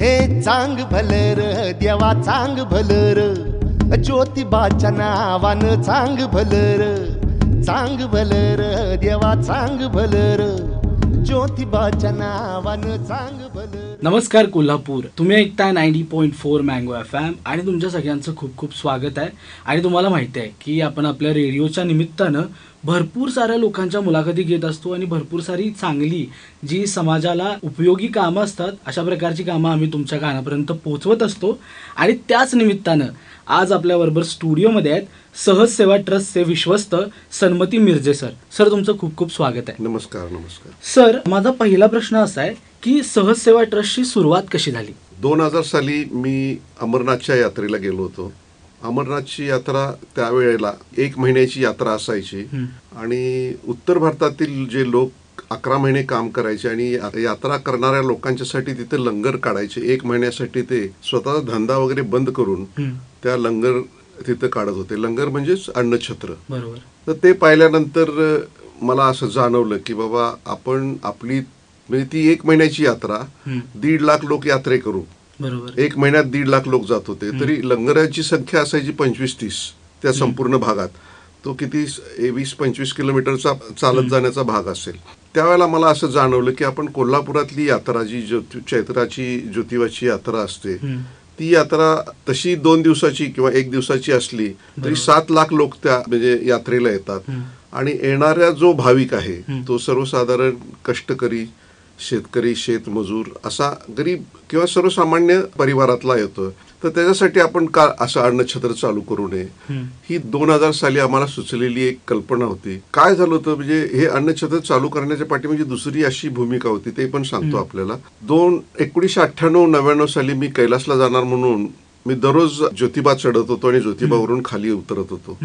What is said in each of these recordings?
हे चांग भलर देवा चांग भलर, ज्योतिबाच्या नावानं चांग भलर, चांग भलर देवा चांग भलर, ज्योतिबाच्या नावानं चांग भलर. नमस्कार कोल्हापूर, तुम्ही ऐकताय 90.4 मँगो FM आणि तुमच्या सगळ्यांचं खूप खूप स्वागत आहे. आणि तुम्हाला माहिती आहे की आपण आपल्या रेडिओच्या निमित्तानं भरपूर साऱ्या लोकांच्या मुलाखती घेत असतो आणि भरपूर सारी चांगली जी समाजाला उपयोगी कामं असतात अशा प्रकारची कामं आम्ही तुमच्या कानापर्यंत पोहोचवत असतो. आणि त्याच निमित्तानं आज आपल्याबरोबर स्टुडिओमध्ये आहेत सहज सेवा ट्रस्टचे विश्वस्त सन्मती मिर्जे सर. सर, तुमचं खूप खूप स्वागत आहे. नमस्कार. नमस्कार सर, माझा पहिला प्रश्न असा आहे की सहज सेवा ट्रस्टची सुरुवात कशी झाली? 2000 साली मी अमरनाथच्या यात्रेला गेलो होतो. अमरनाथची यात्रा त्यावेळेला 1 महिन्याची यात्रा असायची आणि उत्तर भारतातील जे लोक 11 महिने काम करायचे आणि यात्रा करणाऱ्या लोकांच्यासाठी तिथे लंगर काढायचे. 1 महिन्यासाठी ते स्वतःचा धंदा वगैरे बंद करून त्या लंगर तिथे काढत होते. लंगर म्हणजेच अन्नछत्र. बरोबर. तर ते पाहिल्यानंतर मला असं जाणवलं की बाबा आपण आपली म्हणजे ती 1 महिन्याची यात्रा 1.5 लाख लोक यात्रे करू. बरोबर. 1 महिन्यात 1.5 लाख लोक जात होते. तरी लंगराची संख्या असायची 25-30 त्या संपूर्ण भागात. तो किती 20-25 किलोमीटरचा चालत जाण्याचा भाग असेल. त्यावेळेला मला असं जाणवलं की आपण कोल्हापुरातली यात्रा जी चैत्राची ज्योतिबाची यात्रा असते ती यात्रा तशी 2 दिवसाची किंवा 1 दिवसाची असली तरी 7 लाख लोक त्या म्हणजे यात्रेला येतात. आणि येणारा जो भाविक आहे तो सर्वसाधारण कष्टकरी, शेतकरी, शेतमजूर असा गरीब किंवा सर्वसामान्य परिवारातला येतो. तर त्याच्यासाठी आपण का असं अन्नछत्र चालू करू नये, ही 2000 साली आम्हाला सुचलेली एक कल्पना होती. काय झालं होतं म्हणजे हे अन्नछत्र चालू करण्याच्या पाठीमागे दुसरी अशी भूमिका होती, ते पण सांगतो आपल्याला. 1998-99 साली मी कैलासला जाणार म्हणून मी दररोज ज्योतिबा चढत होतो आणि ज्योतिबावरून खाली उतरत होतो.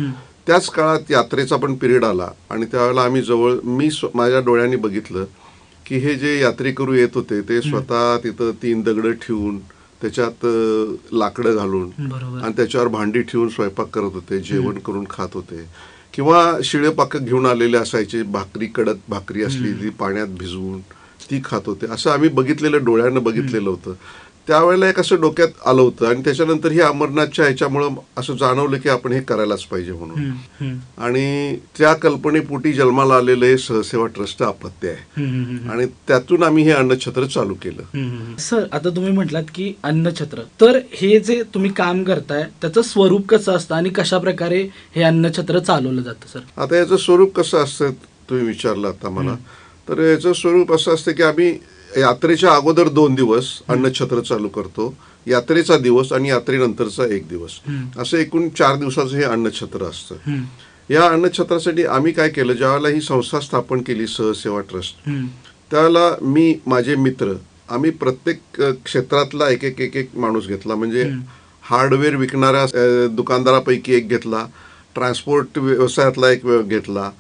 त्याच काळात यात्रेचा पण पिरियड आला आणि त्यावेळेला आम्ही मी माझ्या डोळ्यांनी बघितलं की हे जे यात्रेकरू येत होते ते स्वतः तिथं 3 दगड ठेवून त्याच्यात लाकडं घालून आणि त्याच्यावर भांडी ठेवून स्वयंपाक करत होते, जेवण करून खात होते. किंवा शिळे पाक घेऊन आलेले असायचे, भाकरी, कडक भाकरी असली ती पाण्यात भिजवून ती खात होते. असं आम्ही बघितलेलं, डोळ्यानं बघितलेलं होतं. त्यावेळेला एक असं डोक्यात आलं होतं आणि त्याच्यानंतर हे अमरनाथच्या ह्याच्यामुळं असं जाणवलं की आपण हे करायलाच पाहिजे म्हणून. आणि त्या कल्पनेपोटी जन्माला आलेलं हे सहसेवा ट्रस्ट अपत्य आहे आणि त्यातून आम्ही हे अन्नछत्र चालू केलं. सर, आता तुम्ही म्हटलात की अन्नछत्र, तर हे जे तुम्ही काम करताय त्याचं स्वरूप कसं असतं आणि कशा प्रकारे हे अन्नछत्र चालवलं जातं? सर, आता याचं स्वरूप कसं असतं तुम्ही विचारलं आता मला. तर याचं स्वरूप असं असतं की आम्ही यात्रेच्या अगोदर 2 दिवस अन्नछत्र चालू करतो, यात्रेचा दिवस आणि यात्रेनंतरचा 1 दिवस, असं एकूण 4 दिवसाचं हे अन्नछत्र असतं. या अन्नछत्रासाठी आम्ही काय केलं, ज्यावेळेला ही संस्था स्थापन केली सहसेवा ट्रस्ट, त्यावेळेला मी, माझे मित्र, आम्ही प्रत्येक क्षेत्रातला एक माणूस घेतला. म्हणजे हार्डवेअर विकणाऱ्या दुकानदारापैकी एक घेतला, ट्रान्सपोर्ट व्यवसायातला एक घेतला,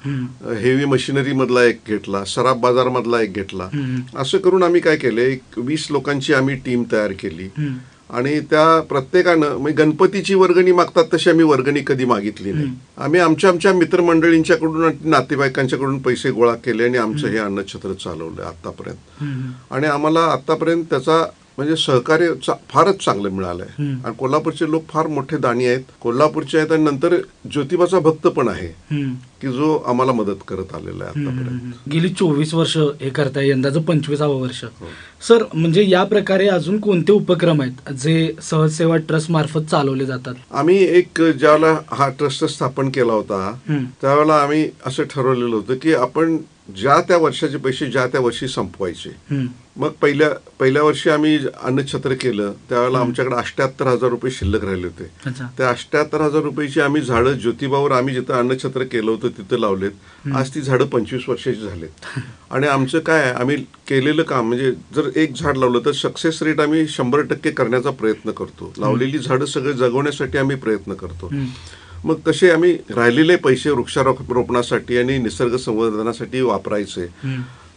हेवी मशिनरी मधला एक घेतला, सराफ बाजार मधला एक घेतला. असं करून आम्ही काय केले, 20 लोकांची आम्ही टीम तयार केली. आणि त्या प्रत्येकानं म्हणजे गणपतीची वर्गणी मागतात तशी आम्ही वर्गणी कधी मागितली नाही. आम्ही आमच्या मित्रमंडळींच्याकडून आणि नातेवाईकांच्याकडून पैसे गोळा केले आणि आमचं हे अन्नछत्र चालवलं आतापर्यंत. आणि आम्हाला आतापर्यंत त्याचा म्हणजे सहकार्य फारच चांगलं मिळालंय. आणि कोल्हापूरचे लोक फार मोठे दानी आहेत, कोल्हापूरचे आहेत आणि नंतर ज्योतिबाचा भक्त पण आहे की जो आम्हाला मदत करत आलेला आहे आतापर्यंत. गेली 24 वर्ष हे करताय, यंदाचं 25वं वर्ष. सर, म्हणजे या प्रकारे अजून कोणते उपक्रम आहेत जे सहज सेवा ट्रस्ट मार्फत चालवले जातात? आम्ही ज्यावेळेला हा ट्रस्ट स्थापन केला होता त्यावेळेला आम्ही असं ठरवलेलं होतं की आपण ज्या त्या वर्षाचे पैसे ज्या त्या वर्षी संपवायचे. मग पहिल्या वर्षी आम्ही अन्नछत्र केलं त्यावेळेला आमच्याकडे 78,000 रुपये शिल्लक राहिले होते. त्या 78,000 रुपयाची आम्ही झाडं ज्योतिबावर आम्ही जिथं अन्नछत्र केलं होतं तिथं लावलेत. आज ती झाडं 25 वर्षाची झालेत. आणि आमचं काय आहे, आम्ही केलेलं काम म्हणजे जर एक झाड लावलं तर सक्सेस रेट आम्ही 100% करण्याचा प्रयत्न करतो. लावलेली झाडं सगळे जगवण्यासाठी आम्ही प्रयत्न करतो. मग तसे आम्ही राहिलेले पैसे वृक्षारोपणासाठी आणि निसर्ग संवर्धनासाठी वापरायचे.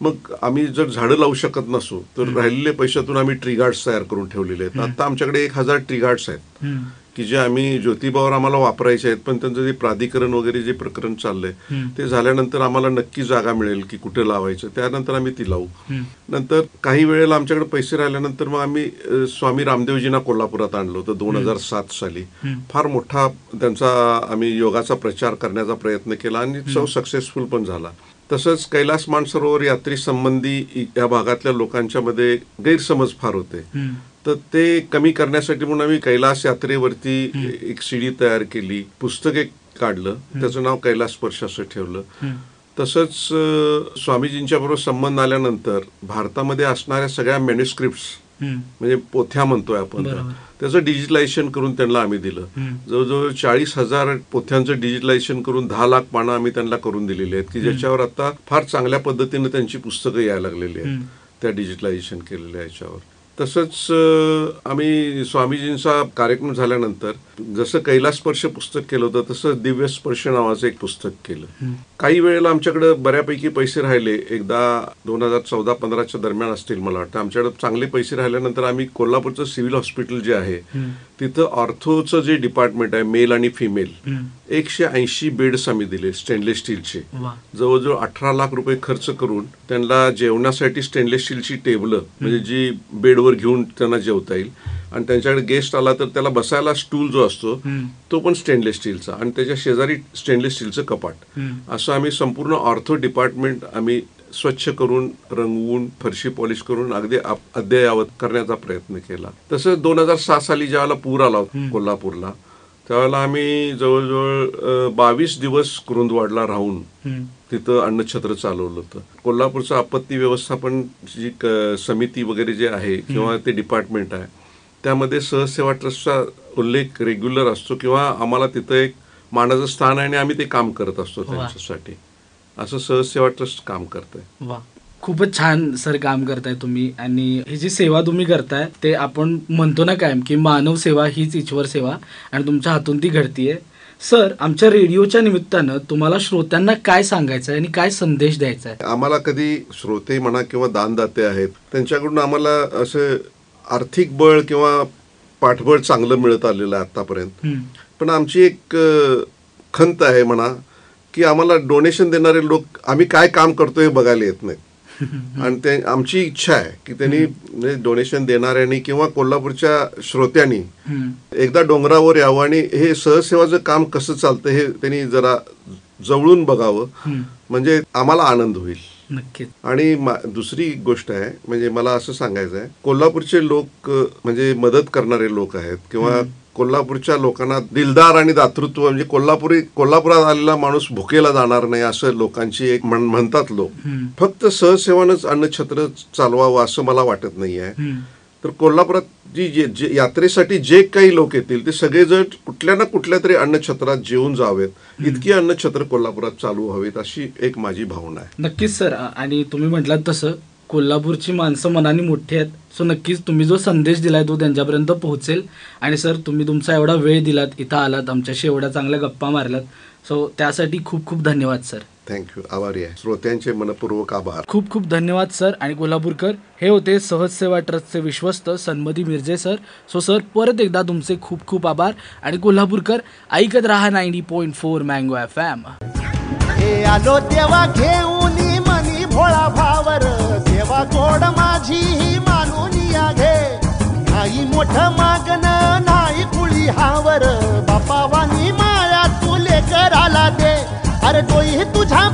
मग आम्ही जर झाडं लावू शकत नसू तर राहिलेल्या पैशातून आम्ही ट्री गार्ड्स तयार करून ठेवलेले आहेत. आता आमच्याकडे 1000 ट्री गार्ड्स आहेत की जे आम्ही ज्योतिबावर आम्हाला वापरायचे आहेत, पण त्यांचं जे प्राधिकरण वगैरे जे प्रकरण चाललंय ते झाल्यानंतर आम्हाला नक्की जागा मिळेल की कुठे लावायचं, त्यानंतर आम्ही ती लावू. नंतर काही वेळेला आमच्याकडे पैसे राहिल्यानंतर मग आम्ही स्वामी रामदेवजींना कोल्हापुरात आणलं होतं 2007 साली. फार मोठा त्यांचा आम्ही योगाचा प्रचार करण्याचा प्रयत्न केला आणि तो सक्सेसफुल पण झाला. तसंच कैलास मानसरोवर यात्री संबंधी या भागातल्या लोकांच्या मध्ये गैरसमज फार होते, तर ते कमी करण्यासाठी म्हणून आम्ही कैलास यात्रेवरती एक सीडी तयार केली, पुस्तक एक काढलं, त्याचं नाव कैलास स्पर्श असं ठेवलं. तसंच स्वामीजींच्या बरोबर संबंध आल्यानंतर भारतामध्ये असणाऱ्या सगळ्या मॅन्युस्क्रिप्ट्स म्हणजे पोथ्या म्हणतोय आपण, त्याचं डिजिटलायझेशन करून त्यांना आम्ही दिलं. जवळजवळ 40,000 पोथ्यांचं डिजिटलायझेशन करून 10 लाख पानं आम्ही त्यांना करून दिलेली आहेत, की ज्याच्यावर आता फार चांगल्या पद्धतीने त्यांची पुस्तकं यायला लागलेली आहेत त्या डिजिटलायझेशन केलेल्या याच्यावर. तसंच आम्ही स्वामीजींचा कार्यक्रम झाल्यानंतर जसं कैलास स्पर्श पुस्तक केलं होतं तसं दिव्य स्पर्श नावाचं एक पुस्तक केलं. काही वेळेला आमच्याकडे बऱ्यापैकी पैसे राहिले, एकदा 2014-15च्या दरम्यान असतील मला वाटतं, आमच्याकडे चांगले पैसे राहिल्यानंतर आम्ही कोल्हापूरचं सिव्हिल हॉस्पिटल जे आहे तिथं ऑर्थोचं जे डिपार्टमेंट आहे मेल आणि फिमेल 180 बेड्स आम्ही दिले स्टेनलेस स्टीलचे. जवळजवळ 18 लाख रुपये खर्च करून त्यांना जेवणासाठी स्टेनलेस स्टीलची टेबलं म्हणजे जी बेडवर घेऊन त्यांना जेवता येईल, आणि त्यांच्याकडे गेस्ट आला तर त्याला बसायला स्टूल जो असतो तो पण स्टेनलेस स्टीलचा, आणि त्याच्या शेजारी स्टेनलेस स्टीलचं कपाट, असं आम्ही संपूर्ण ऑर्थो डिपार्टमेंट आम्ही स्वच्छ करून रंगवून फरशी पॉलिश करून अगदी अद्ययावत करण्याचा प्रयत्न केला. तसंच 2006 साली ज्यावेळेला पूर आला कोल्हापूरला, त्यावेळेला आम्ही जवळजवळ 22 दिवस कुरुंदवाडला राहून तिथं अन्नछत्र चालवलं होतं. कोल्हापूरचं आपत्ती व्यवस्थापन जी समिती वगैरे जे आहे किंवा ते डिपार्टमेंट आहे त्यामध्ये सहजसेवा ट्रस्टचा उल्लेख रेग्युलर असतो किंवा आम्हाला तिथं एक मानाचं स्थान आहे आणि आम्ही ते काम करत असतो त्यांच्यासाठी. असं सहजसेवा ट्रस्ट काम करतंय. वा, खूपच छान सर काम करताय तुम्ही, आणि ही जी सेवा तुम्ही करताय ते आपण म्हणतो ना कायम की मानव सेवा हीच ईश्वर सेवा, आणि तुमच्या हातून ती घडतीये. सर, आमच्या रेडिओच्या निमित्तानं तुम्हाला श्रोत्यांना काय सांगायचं आहे आणि काय संदेश द्यायचा आहे? आम्हाला कधी श्रोते म्हणा किंवा दानदाते आहेत त्यांच्याकडून आम्हाला असं आर्थिक बळ किंवा पाठबळ चांगलं मिळत आलेलं आहे आतापर्यंत, पण आमची एक खंत आहे म्हणा की आम्हाला डोनेशन देणारे लोक आम्ही काय काम करतोय हे बघायला येत नाहीत, आणि ते आमची इच्छा आहे की त्यांनी डोनेशन देणाऱ्यांनी किंवा कोल्हापूरच्या श्रोत्यांनी एकदा डोंगरावर यावं आणि हे सहसेवाचं काम कसं चालतं हे त्यांनी जरा जवळून बघावं, म्हणजे आम्हाला आनंद होईल. नक्कीच. आणि दुसरी गोष्ट आहे म्हणजे मला असं सांगायचं आहे, कोल्हापूरचे लोक म्हणजे मदत करणारे लोक आहेत किंवा कोल्हापूरच्या लोकांना दिलदार आणि दातृत्व म्हणजे कोल्हापुरात आलेला माणूस भुकेला जाणार नाही असं लोकांची एक म्हणतात लोक. फक्त सहसेवानच अन्नछत्र चालवावं असं मला वाटत नाही आहे. तर कोल्हापुरात जी यात्रेसाठी जे काही लोक येतील ते सगळेजण कुठल्या ना कुठल्या तरी अन्नछत्रात जेवून जावेत, इतकी अन्नछत्र कोल्हापुरात चालू हवेत अशी एक माझी भावना आहे. नक्कीच सर, आणि तुम्ही म्हटलात तसं कोल्हापूरची माणसं मनाने मोठी आहेत, सो नक्कीच तुम्ही जो संदेश दिलाय तो त्यांच्यापर्यंत पोहोचेल. आणि सर, तुम्ही तुमचा एवढा वेळ दिलात, इथं आलात, आमच्याशी एवढ्या चांगल्या गप्पा मारलात, सो त्यासाठी खूप खूप धन्यवाद सर. थँक्यू. आभारी आहे. श्रोत्यांचे मनपूर्वक आभार. खूप खूप धन्यवाद सर. आणि कोल्हापूरकर, हे होते सहजसेवा ट्रस्टचे विश्वस्त Sanmati Mirje sir. So sir, परत एकदा तुमचे खूप खूप आभार. आणि कोल्हापूरकर, ऐकत राहा 90.4 मँगो FM. हे आलो देवा घेऊन मनी भोळा भावर, देवा गोड माझी ही मानून या घे, नाही मोठं मागण नाही कुळी हावर, बापा वाणी माया तुले कराला दे, अरे डोई तुझ्या